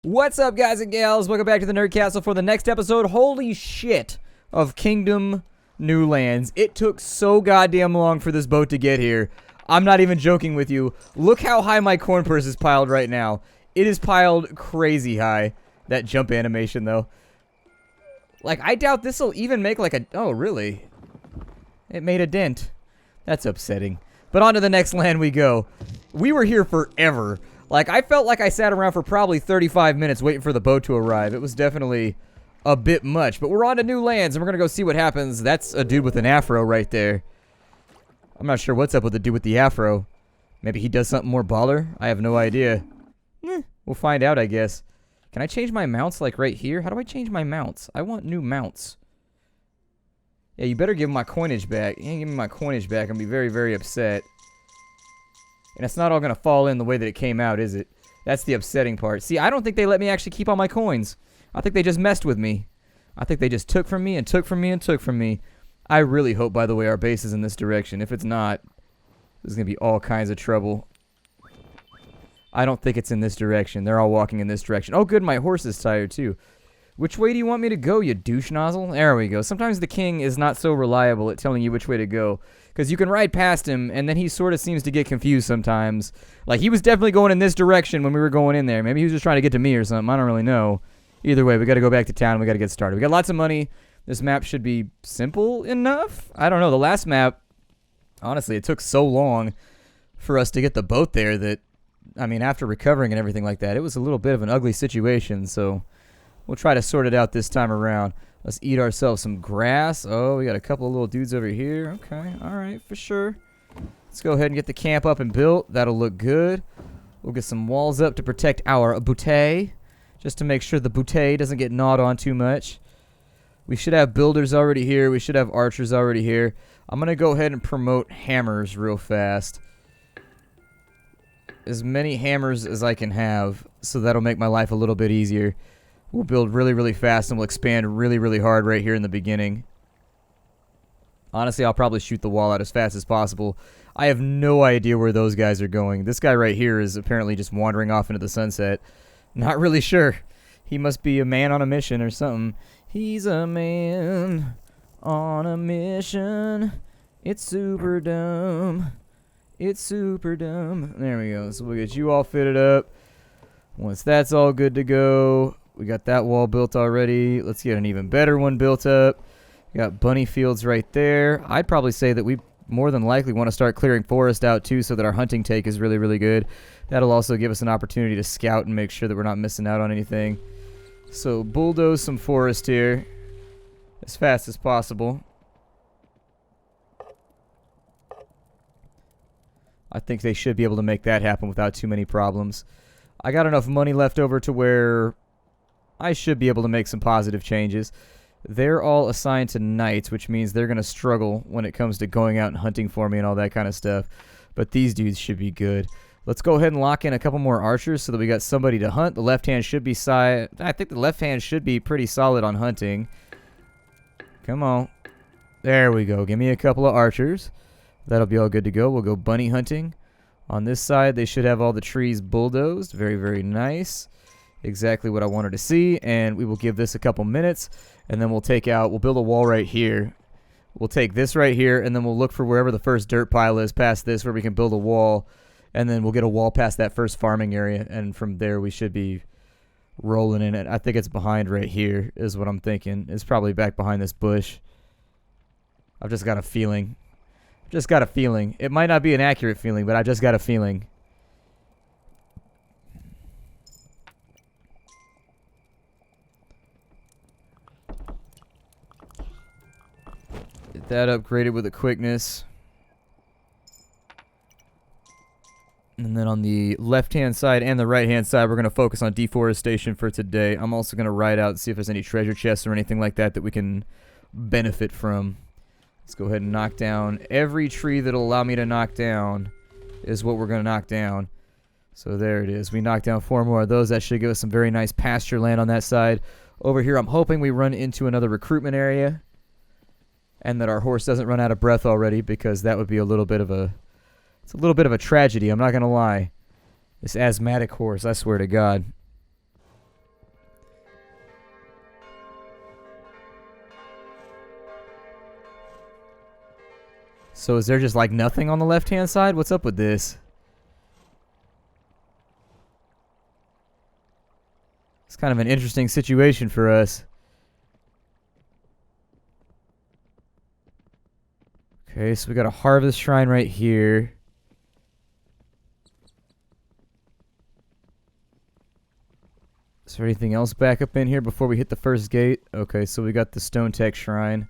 What's up, guys and gals? Welcome back to the Nerd Castle for the next episode. Holy shit of Kingdom New Lands. It took so goddamn long for this boat to get here. I'm not even joking with you. Look how high my corn purse is piled right now. It is piled crazy high. That jump animation, though. Like, I doubt this will even make like a... Oh, really? It made a dent. That's upsetting. But on to the next land we go. We were here forever. Like, I felt like I sat around for probably 35 minutes waiting for the boat to arrive. It was definitely a bit much. But we're on to new lands, and we're going to go see what happens. That's a dude with an afro right there. I'm not sure what's up with the dude with the afro. Maybe he does something more baller? I have no idea. We'll find out, I guess. Can I change my mounts, like, right here? How do I change my mounts? I want new mounts. Yeah, you better give me my coinage back. You ain't give me my coinage back. I'm going to be very, very upset. And it's not all going to fall in the way that it came out, is it? That's the upsetting part. See, I don't think they let me actually keep all my coins. I think they just messed with me. I think they just took from me and took from me and took from me. I really hope, by the way, our base is in this direction. If it's not, there's going to be all kinds of trouble. I don't think it's in this direction. They're all walking in this direction. Oh, good, my horse is tired, too. Which way do you want me to go, you douche nozzle? There we go. Sometimes the king is not so reliable at telling you which way to go. Because you can ride past him, and then he sort of seems to get confused sometimes. Like, he was definitely going in this direction when we were going in there. Maybe he was just trying to get to me or something. I don't really know. Either way, we got to go back to town, and we got to get started. We got lots of money. This map should be simple enough? I don't know. The last map, honestly, it took so long for us to get the boat there that, I mean, after recovering and everything like that, it was a little bit of an ugly situation, so we'll try to sort it out this time around. Let's eat ourselves some grass. Oh, we got a couple of little dudes over here. Okay, all right, for sure. Let's go ahead and get the camp up and built. That'll look good. We'll get some walls up to protect our boutée, just to make sure the boutée doesn't get gnawed on too much. We should have builders already here. We should have archers already here. I'm going to go ahead and promote hammers real fast. As many hammers as I can have, so that'll make my life a little bit easier. We'll build really, really fast, and we'll expand really, really hard right here in the beginning. Honestly, I'll probably shoot the wall out as fast as possible. I have no idea where those guys are going. This guy right here is apparently just wandering off into the sunset. Not really sure. He must be a man on a mission or something. He's a man on a mission. It's super dumb. It's super dumb. There we go. So we'll get you all fitted up. Once that's all good to go, we got that wall built already. Let's get an even better one built up. We got bunny fields right there. I'd probably say that we more than likely want to start clearing forest out too, so that our hunting take is really, really good. That'll also give us an opportunity to scout and make sure that we're not missing out on anything. So bulldoze some forest here as fast as possible. I think they should be able to make that happen without too many problems. I got enough money left over to where I should be able to make some positive changes. They're all assigned to knights, which means they're going to struggle when it comes to going out and hunting for me and all that kind of stuff. But these dudes should be good. Let's go ahead and lock in a couple more archers so that we got somebody to hunt. The left hand should be I think the left hand should be pretty solid on hunting. Come on. There we go. Give me a couple of archers. That'll be all good to go. We'll go bunny hunting. On this side, they should have all the trees bulldozed. Very, very nice. Exactly what I wanted to see. And we will give this a couple minutes. And then we'll build a wall right here. We'll take this right here, and then we'll look for wherever the first dirt pile is past this where we can build a wall. And then we'll get a wall past that first farming area. And from there, we should be rolling in it. I think it's behind right here is what I'm thinking. It's probably back behind this bush. I've just got a feeling. Just got a feeling. It might not be an accurate feeling, but I just got a feeling. Get that upgraded with a quickness. And then on the left-hand side and the right-hand side, we're going to focus on deforestation for today. I'm also going to ride out and see if there's any treasure chests or anything like that that we can benefit from. Let's go ahead and knock down every tree that'll allow me to knock down is what we're going to knock down. So there it is. We knocked down 4 more of those. That should give us some very nice pasture land on that side. Over here, I'm hoping we run into another recruitment area and that our horse doesn't run out of breath already, because that would be a little bit of a tragedy. I'm not going to lie. This asthmatic horse, I swear to God. So is there just like nothing on the left-hand side? What's up with this? It's kind of an interesting situation for us. Okay, so we got a harvest shrine right here. Is there anything else back up in here before we hit the first gate? Okay, so we got the Stone Tech Shrine.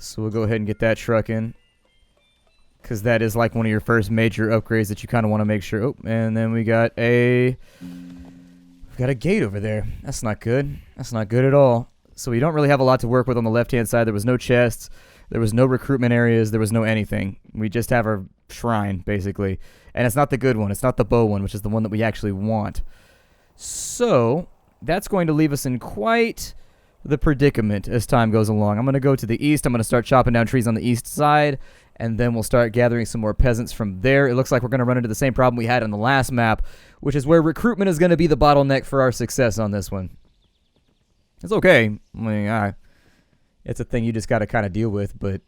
So we'll go ahead and get that truck in. Because that is like one of your first major upgrades that you kind of want to make sure. Oh, and then we got a gate over there. That's not good. That's not good at all. So we don't really have a lot to work with on the left-hand side. There was no chests. There was no recruitment areas. There was no anything. We just have our shrine, basically. And it's not the good one. It's not the bow one, which is the one that we actually want. So that's going to leave us in quite the predicament as time goes along. I'm going to go to the east. I'm going to start chopping down trees on the east side. And then we'll start gathering some more peasants from there. It looks like we're going to run into the same problem we had on the last map, which is where recruitment is going to be the bottleneck for our success on this one. It's okay. I mean, it's a thing you just got to kind of deal with, but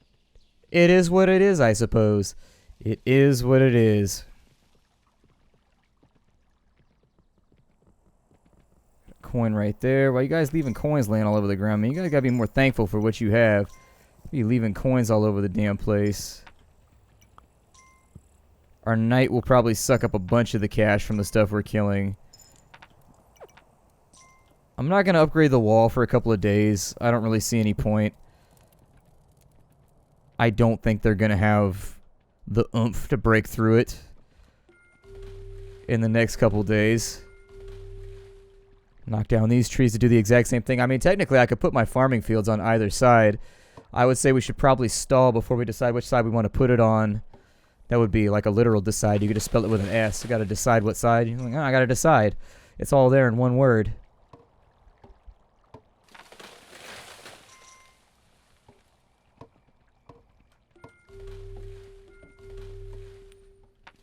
it is what it is, I suppose. It is what it is. Coin right there. Why you guys leaving coins laying all over the ground? I mean, you guys got to be more thankful for what you have. You leaving coins all over the damn place. Our knight will probably suck up a bunch of the cash from the stuff we're killing. I'm not going to upgrade the wall for a couple of days. I don't really see any point. I don't think they're going to have the oomph to break through it in the next couple days. Knock down these trees to do the exact same thing. I mean, technically, I could put my farming fields on either side. I would say we should probably stall before we decide which side we want to put it on. That would be like a literal decide. You could just spell it with an S. You got to decide what side. You're like, oh, I got to decide. It's all there in one word.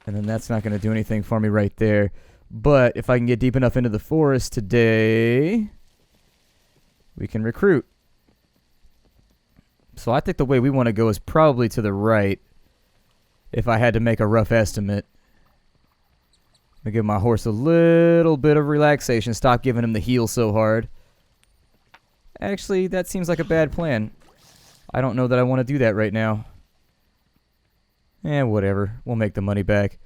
And then that's not going to do anything for me right there. But if I can get deep enough into the forest today, we can recruit. So I think the way we want to go is probably to the right, if I had to make a rough estimate. I'm going to give my horse a little bit of relaxation. Stop giving him the heel so hard. Actually, that seems like a bad plan. I don't know that I want to do that right now. Whatever. We'll make the money back.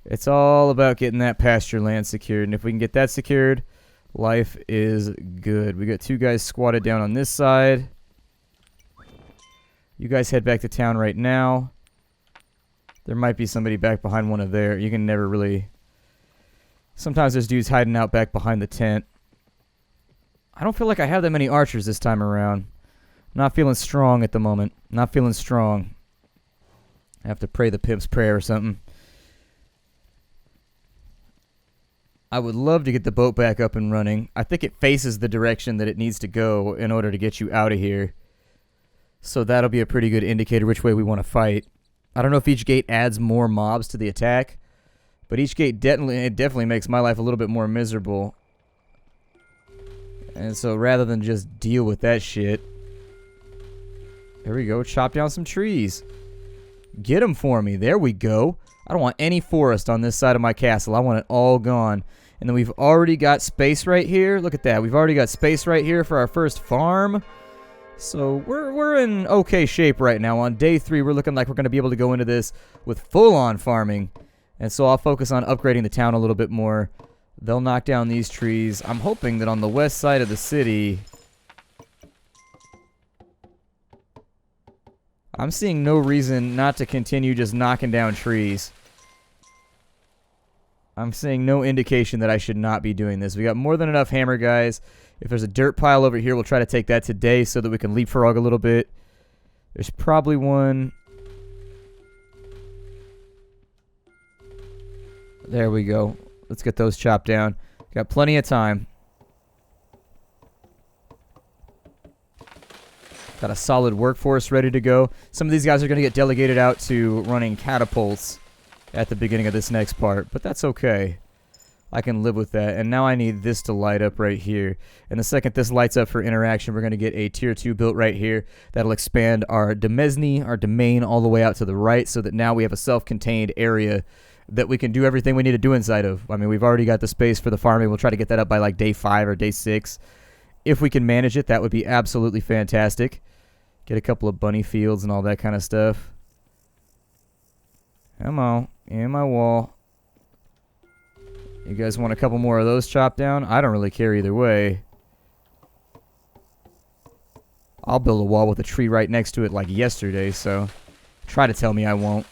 It's all about getting that pasture land secured. And if we can get that secured, life is good. We got 2 guys squatted down on this side. You guys head back to town right now. There might be somebody back behind one of there. You can never really... Sometimes there's dudes hiding out back behind the tent. I don't feel like I have that many archers this time around. Not feeling strong at the moment. Not feeling strong. I have to pray the pimp's prayer or something. I would love to get the boat back up and running. I think it faces the direction that it needs to go in order to get you out of here. So that'll be a pretty good indicator which way we want to fight. I don't know if each gate adds more mobs to the attack, but each gate definitely makes my life a little bit more miserable. And so rather than just deal with that shit, there we go, chop down some trees. Get them for me. There we go. I don't want any forest on this side of my castle. I want it all gone. And then we've already got space right here. Look at that. We've already got space right here for our first farm. So we're in okay shape right now. On day 3, we're looking like we're going to be able to go into this with full-on farming. And so I'll focus on upgrading the town a little bit more. They'll knock down these trees. I'm hoping that on the west side of the city, I'm seeing no reason not to continue just knocking down trees. I'm seeing no indication that I should not be doing this. We got more than enough hammer guys. If there's a dirt pile over here, we'll try to take that today so that we can leapfrog a little bit. There's probably one. There we go. Let's get those chopped down. Got plenty of time. Got a solid workforce ready to go. Some of these guys are going to get delegated out to running catapults at the beginning of this next part, but that's okay. I can live with that. And now I need this to light up right here. And the second this lights up for interaction, we're going to get a tier 2 built right here. That'll expand our demesne, our domain, all the way out to the right, so that now we have a self-contained area that we can do everything we need to do inside of. I mean, we've already got the space for the farming. We'll try to get that up by like day 5 or day 6. If we can manage it, that would be absolutely fantastic. Get a couple of bunny fields and all that kind of stuff. Come on, in my wall. You guys want a couple more of those chopped down? I don't really care either way. I'll build a wall with a tree right next to it like yesterday, so try to tell me I won't.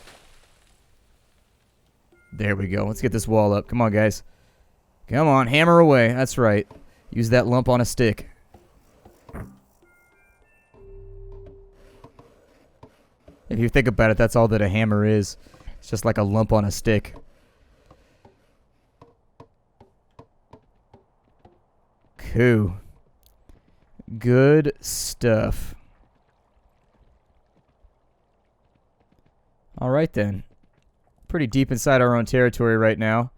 There we go. Let's get this wall up. Come on, guys. Come on, hammer away. That's right. Use that lump on a stick. If you think about it, that's all that a hammer is. It's just like a lump on a stick. Cool. Good stuff. Alright then. Pretty deep inside our own territory right now.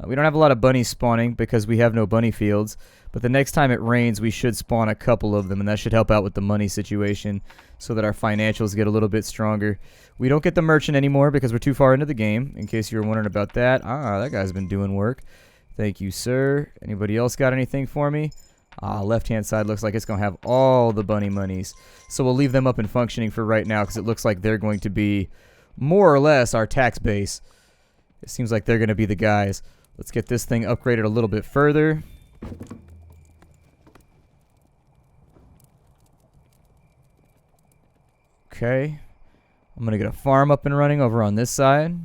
We don't have a lot of bunnies spawning because we have no bunny fields. But the next time it rains, we should spawn a couple of them. And that should help out with the money situation so that our financials get a little bit stronger. We don't get the merchant anymore because we're too far into the game, in case you were wondering about that. Ah, that guy's been doing work. Thank you, sir. Anybody else got anything for me? Ah, left-hand side looks like it's going to have all the bunny monies. So we'll leave them up and functioning for right now because it looks like they're going to be more or less our tax base. It seems like they're going to be the guys. Let's get this thing upgraded a little bit further. Okay. I'm going to get a farm up and running over on this side.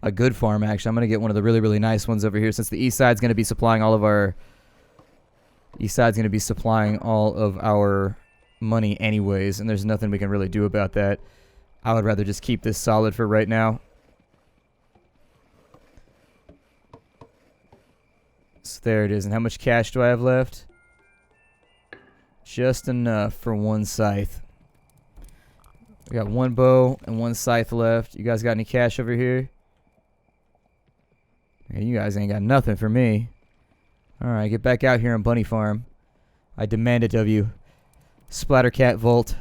A good farm, actually. I'm going to get one of the really, really nice ones over here since the east side's going to be supplying all of our... East side's going to be supplying all of our money anyways, and there's nothing we can really do about that. I would rather just keep this solid for right now. So there it is. And how much cash do I have left? Just enough for one scythe. We got one bow and one scythe left. You guys got any cash over here? Yeah, you guys ain't got nothing for me. Alright, get back out here on Bunny Farm. I demand it of you. Splattercat Vault.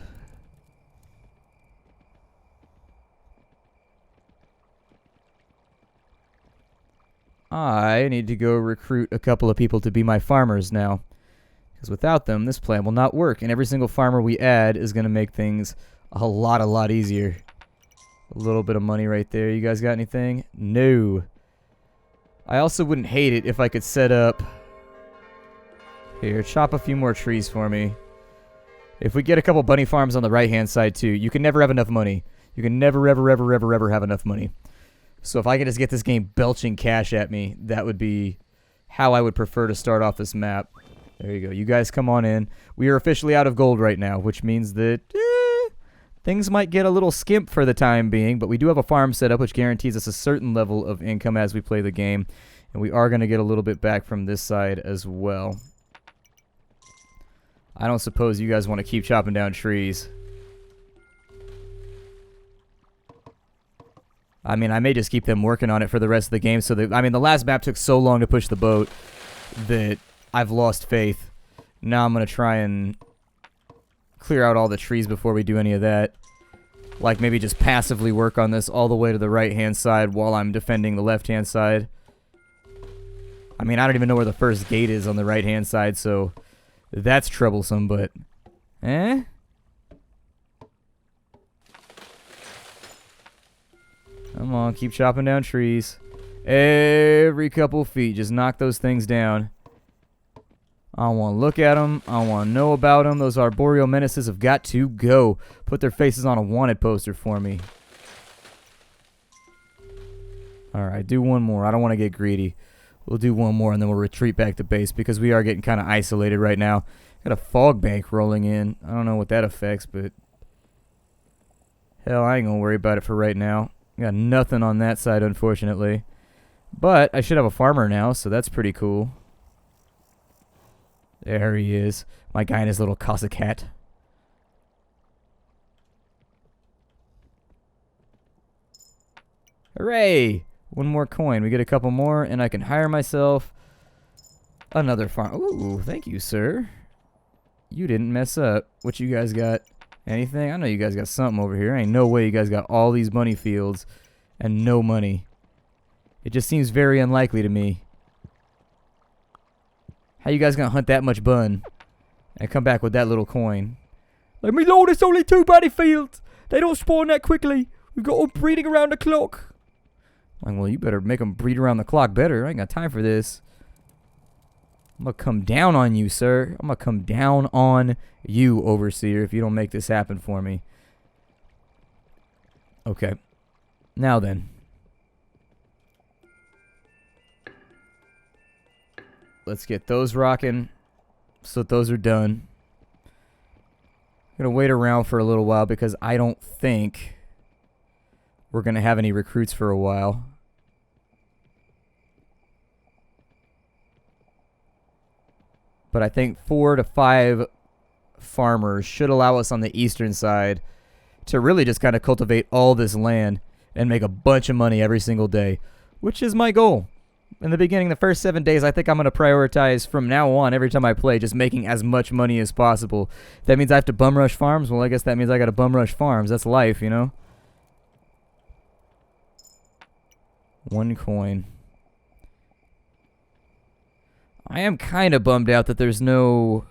I need to go recruit a couple of people to be my farmers now. Because without them, this plan will not work. And every single farmer we add is going to make things a lot easier. A little bit of money right there. You guys got anything? No. I also wouldn't hate it if I could set up... Here, chop a few more trees for me. If we get a couple bunny farms on the right-hand side, too, you can never have enough money. You can never, ever have enough money. So if I can just get this game belching cash at me, that would be how I would prefer to start off this map. There you go. You guys come on in. We are officially out of gold right now, which means that things might get a little skimp for the time being, but we do have a farm set up, which guarantees us a certain level of income as we play the game, and we are going to get a little bit back from this side as well. I don't suppose you guys want to keep chopping down trees. I mean, I may just keep them working on it for the rest of the game. So that, I mean, the last map took so long to push the boat that I've lost faith. Now I'm going to try and clear out all the trees before we do any of that. Like maybe just passively work on this all the way to the right-hand side while I'm defending the left-hand side. I mean, I don't even know where the first gate is on the right-hand side, so that's troublesome, but... Eh? Come on, keep chopping down trees. Every couple feet, just knock those things down. I don't want to look at them. I don't want to know about them. Those arboreal menaces have got to go. Put their faces on a wanted poster for me. Alright, do one more. I don't want to get greedy. We'll do one more and then we'll retreat back to base because we are getting kind of isolated right now. Got a fog bank rolling in. I don't know what that affects, but... Hell, I ain't going to worry about it for right now. Got nothing on that side, unfortunately. But I should have a farmer now, so that's pretty cool. There he is. My guy and his little Cossack hat. Hooray! One more coin. We get a couple more, and I can hire myself another farm. Ooh, thank you, sir. You didn't mess up. What you guys got? Anything? I know you guys got something over here. Ain't no way you guys got all these money fields and no money. It just seems very unlikely to me. How you guys gonna hunt that much bun and come back with that little coin? Like, me lord, it's only 2 money fields. They don't spawn that quickly. We've got them breeding around the clock. Like, well, you better make them breed around the clock better. I ain't got time for this. I'm gonna come down on you, sir. I'm gonna come down on you, overseer, if you don't make this happen for me. Okay. Now then. Let's get those rocking so that those are done. I'm gonna wait around for a little while because I don't think we're gonna have any recruits for a while. But I think 4 to 5 farmers should allow us on the eastern side to really just kind of cultivate all this land and make a bunch of money every single day, which is my goal. In the beginning, the first 7 days, I think I'm going to prioritize from now on, every time I play, just making as much money as possible. That means I have to bum rush farms? Well, I guess that means I got to bum rush farms. That's life, you know? 1 coin. I am kind of bummed out that there's no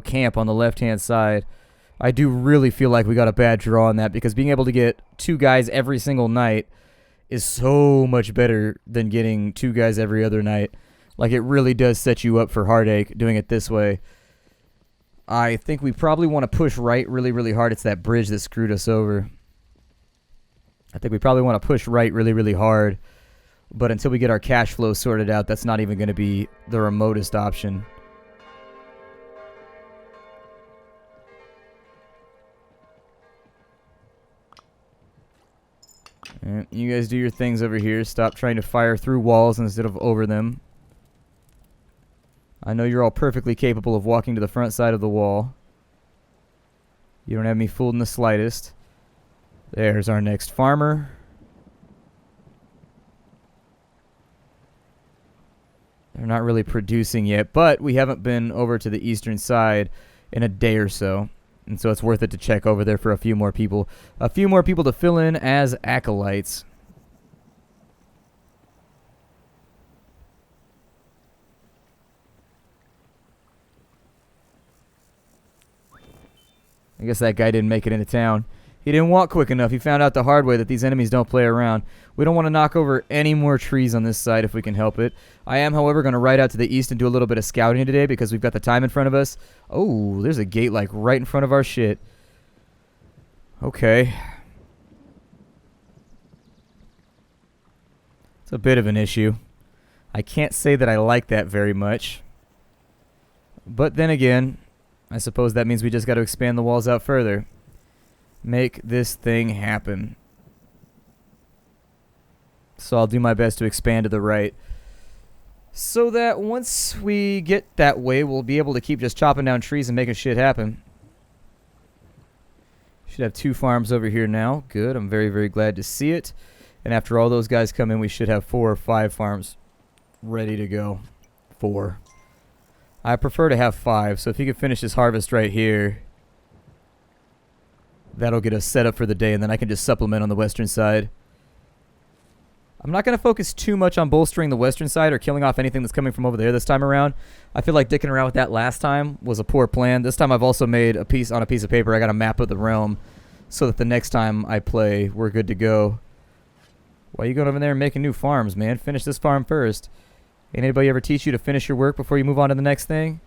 camp on the left-hand side. I do really feel like we got a bad draw on that because being able to get 2 guys every single night is so much better than getting 2 guys every other night. Like, it really does set you up for heartache doing it this way. I think we probably want to push right really, really hard. It's that bridge that screwed us over. I think we probably want to push right really, really hard. But until we get our cash flow sorted out, that's not even going to be the remotest option. Right, you guys do your things over here. Stop trying to fire through walls instead of over them. I know you're all perfectly capable of walking to the front side of the wall. You don't have me fooled in the slightest. There's our next farmer. They're not really producing yet, but we haven't been over to the eastern side in a day or so. And so it's worth it to check over there for a few more people. A few more people to fill in as acolytes. I guess that guy didn't make it into town. He didn't walk quick enough. He found out the hard way that these enemies don't play around. We don't want to knock over any more trees on this side if we can help it. I am, however, going to ride out to the east and do a little bit of scouting today because we've got the time in front of us. Oh, there's a gate like right in front of our shit. Okay. It's a bit of an issue. I can't say that I like that very much. But then again, I suppose that means we just got to expand the walls out further. Make this thing happen. So I'll do my best to expand to the right. So that once we get that way, we'll be able to keep just chopping down trees and making shit happen. Should have 2 farms over here now. Good. I'm very, very glad to see it. And after all those guys come in, we should have 4 or 5 farms ready to go. 4. I prefer to have 5. So if you could finish this harvest right here, that'll get us set up for the day, and then I can just supplement on the western side. I'm not going to focus too much on bolstering the western side or killing off anything that's coming from over there this time around. I feel like dicking around with that last time was a poor plan. This time I've also made a piece on a piece of paper. I got a map of the realm so that the next time I play, we're good to go. Why are you going over there and making new farms, man? Finish this farm first. Ain't anybody ever teach you to finish your work before you move on to the next thing?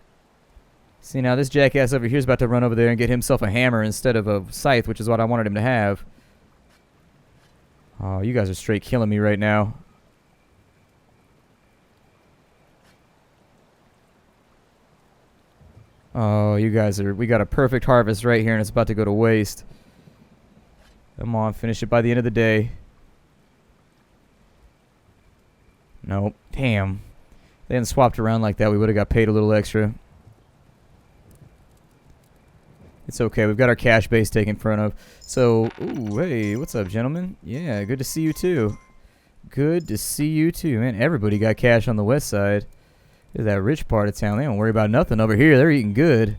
See, now this jackass over here is about to run over there and get himself a hammer instead of a scythe, which is what I wanted him to have. Oh, you guys are straight killing me right now. Oh, you guys are... We got a perfect harvest right here, and it's about to go to waste. Come on, finish it by the end of the day. Nope. Damn. They hadn't swapped around like that, we would have got paid a little extra. It's okay. We've got our cash base taken front of. So, ooh, hey, what's up, gentlemen? Yeah, good to see you too. Good to see you too, man. Everybody got cash on the west side. There's that rich part of town. They don't worry about nothing over here. They're eating good.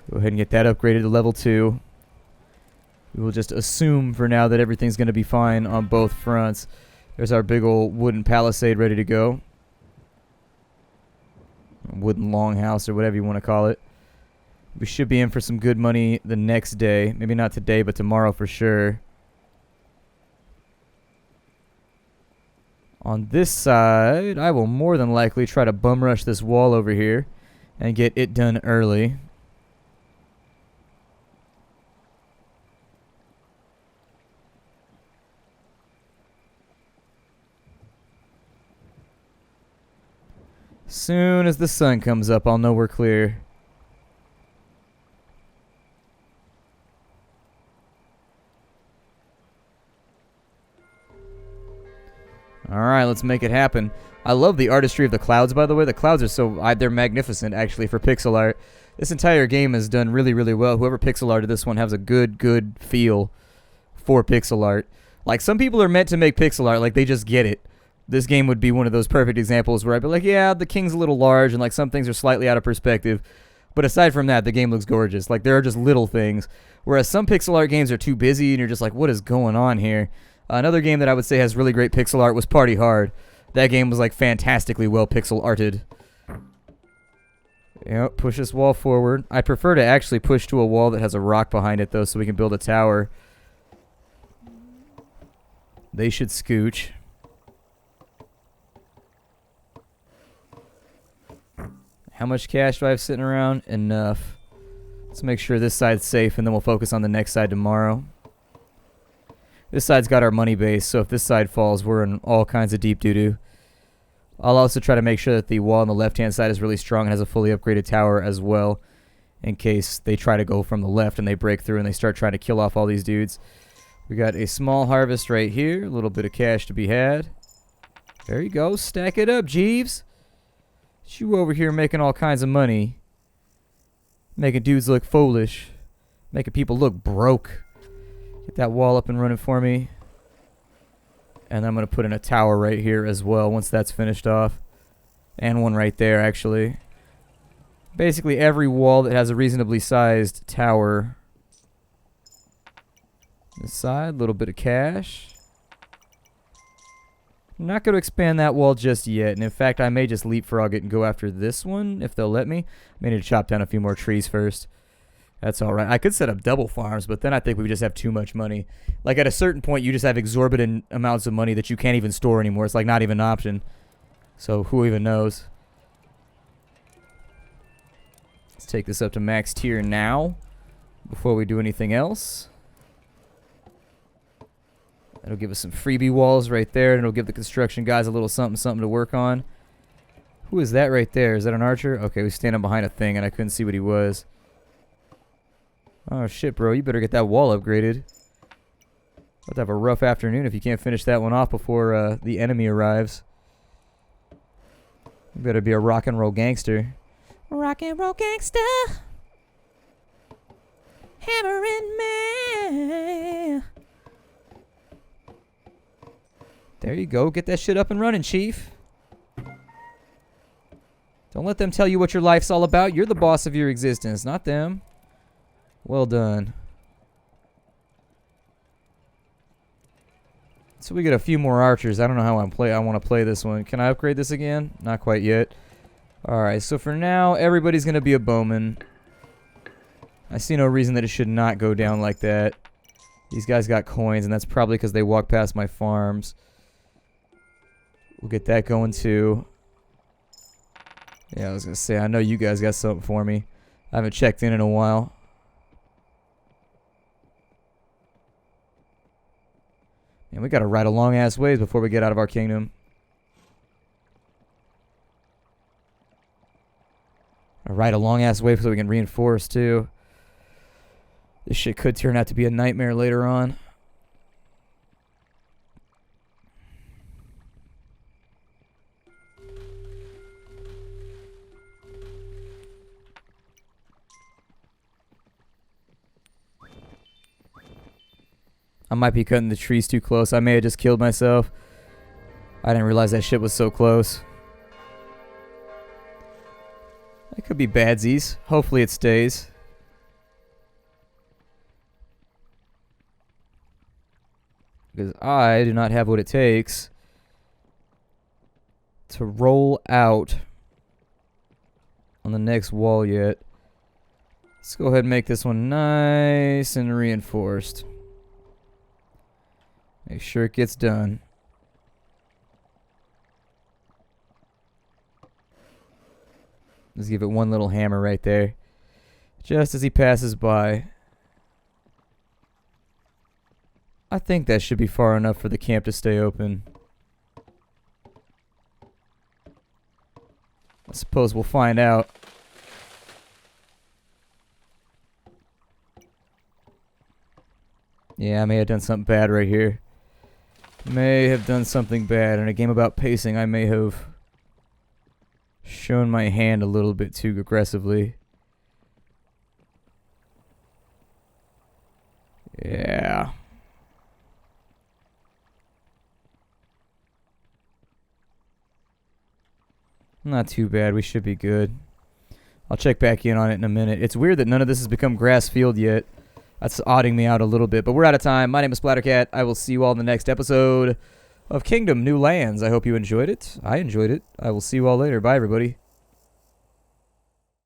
Go ahead and get that upgraded to level 2. We will just assume for now that everything's going to be fine on both fronts. There's our big old wooden palisade ready to go. Wooden longhouse or whatever you want to call it. We should be in for some good money the next day. Maybe not today, but tomorrow for sure. On this side, I will more than likely try to bum rush this wall over here and get it done early. Soon as the sun comes up, I'll know we're clear. Alright, let's make it happen. I love the artistry of the clouds, by the way. The clouds are they're magnificent, actually, for pixel art. This entire game is done really, really well. Whoever pixel arted this one has a good feel for pixel art. Like, some people are meant to make pixel art, like, they just get it. This game would be one of those perfect examples where I'd be like, yeah, the king's a little large, and, like, some things are slightly out of perspective. But aside from that, the game looks gorgeous. Like, there are just little things. Whereas some pixel art games are too busy, and you're just like, what is going on here? Another game that I would say has really great pixel art was Party Hard. That game was like fantastically well pixel arted. Yep, push this wall forward. I prefer to actually push to a wall that has a rock behind it though so we can build a tower. They should scooch. How much cash do I have sitting around? Enough. Let's make sure this side's safe and then we'll focus on the next side tomorrow. This side's got our money base, so if this side falls, we're in all kinds of deep doo-doo. I'll also try to make sure that the wall on the left-hand side is really strong and has a fully upgraded tower as well, in case they try to go from the left and they break through and they start trying to kill off all these dudes. We got a small harvest right here, a little bit of cash to be had. There you go, stack it up, Jeeves. You over here making all kinds of money. Making dudes look foolish. Making people look broke. Get that wall up and running for me. And I'm going to put in a tower right here as well once that's finished off. And one right there, actually. Basically, every wall that has a reasonably sized tower. This side, a little bit of cash. I'm not going to expand that wall just yet. And in fact, I may just leapfrog it and go after this one if they'll let me. I may need to chop down a few more trees first. That's alright. I could set up double farms, but then I think we would just have too much money. Like, at a certain point, you just have exorbitant amounts of money that you can't even store anymore. It's, like, not even an option. So, who even knows? Let's take this up to max tier now, before we do anything else. That'll give us some freebie walls right there, and it'll give the construction guys a little something to work on. Who is that right there? Is that an archer? Okay, he was standing behind a thing, and I couldn't see what he was. Oh shit, bro, you better get that wall upgraded. About to have a rough afternoon if you can't finish that one off before the enemy arrives. You better be a rock and roll gangster. Rock and roll gangster. Hammer and man. There you go. Get that shit up and running, Chief. Don't let them tell you what your life's all about. You're the boss of your existence, not them. Well done. So we get a few more archers. I don't know how I want to play this one. Can I upgrade this again? Not quite yet. Alright, so for now, everybody's going to be a bowman. I see no reason that it should not go down like that. These guys got coins, and that's probably because they walked past my farms. We'll get that going too. Yeah, I was going to say, I know you guys got something for me. I haven't checked in a while. And we gotta ride a long ass ways before we get out of our kingdom. Ride a long ass way so we can reinforce too. This shit could turn out to be a nightmare later on. I might be cutting the trees too close. I may have just killed myself. I didn't realize that shit was so close. That could be badsies. Hopefully it stays. Because I do not have what it takes to roll out on the next wall yet. Let's go ahead and make this one nice and reinforced. Make sure it gets done. Let's give it one little hammer right there. Just as he passes by. I think that should be far enough for the camp to stay open. I suppose we'll find out. Yeah, I may have done something bad right here. May have done something bad. In a game about pacing, I may have shown my hand a little bit too aggressively. Yeah. Not too bad. We should be good. I'll check back in on it in a minute. It's weird that none of this has become grass field yet. That's odding me out a little bit. But we're out of time. My name is Splattercat. I will see you all in the next episode of Kingdom New Lands. I hope you enjoyed it. I enjoyed it. I will see you all later. Bye, everybody.